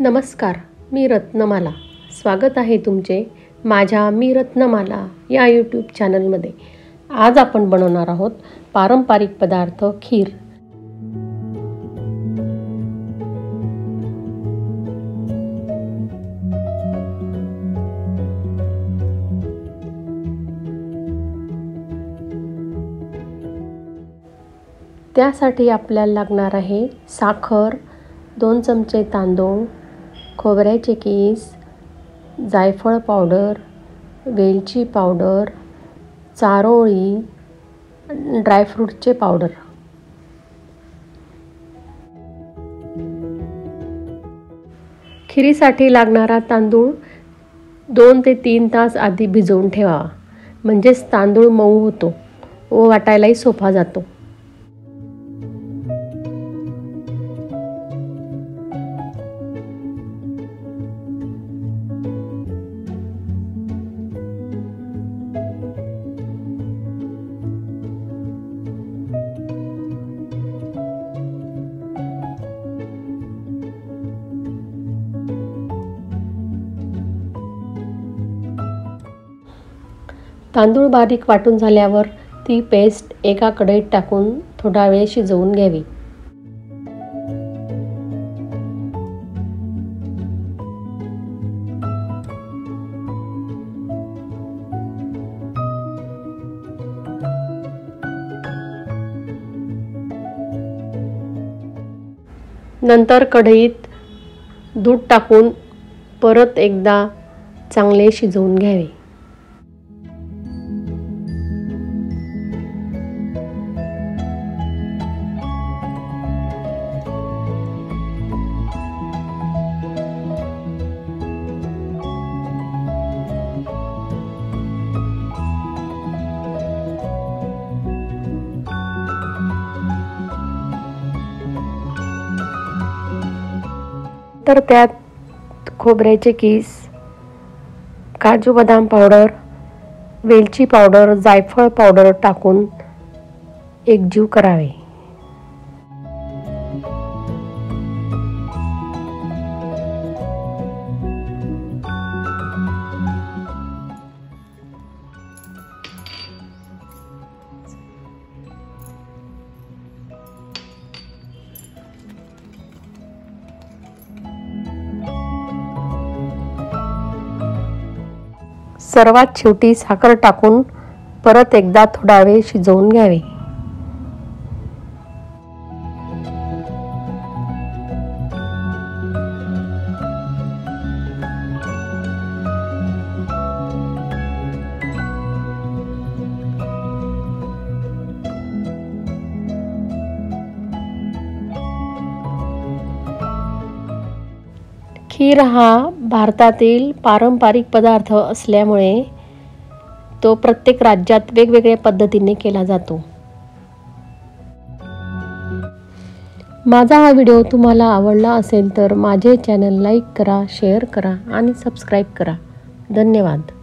नमस्कार, मी रत्नमाला. स्वागत आहे तुमचे माझ्या मी रत्नमाला या यूट्यूब चॅनलमध्ये. आज आपण बनवणार आहोत पारंपरिक पदार्थ खीर. त्यासाठी आपल्याला लागणार आहे साखर, 2 चमचे तांदूळ, खोबऱ्याचे कीस, जायफळ पावडर, वेलची पावडर, चारोळी, ड्रायफ्रूटचे पावडर. खिरीसाठी लागणारा तांदूळ 2 ते 3 तास आधी भिजवून ठेवावा, म्हणजेच तांदूळ मऊ होतो व वाटायलाही सोपा जातो. तांदूळ बारीक वाटून झाल्यावर ती पेस्ट एका कढईत टाकून थोडा वेळ शिजवून घ्यावी. नंतर कढईत दूध टाकून परत एकदा चांगले शिजवून घ्यावे. तर त्यात खोबऱ्याचे कीस, काजू बदाम पावडर, वेलची पावडर, जायफळ पावडर टाकून एकजीव करावे. सर्वात शेवटी साखर टाकून परत एकदा थोडा वेळ शिजवून घ्यावे. खीर हा भारतातील पारंपरिक पदार्थ असल्यामुळे तो प्रत्येक राज्यात वेगवेगळ्या पद्धतीने केला जातो. माझा हा व्हिडिओ तुम्हाला आवडला असेल तर माझे चॅनल लाईक करा, शेअर करा आणि सबस्क्राईब करा. धन्यवाद.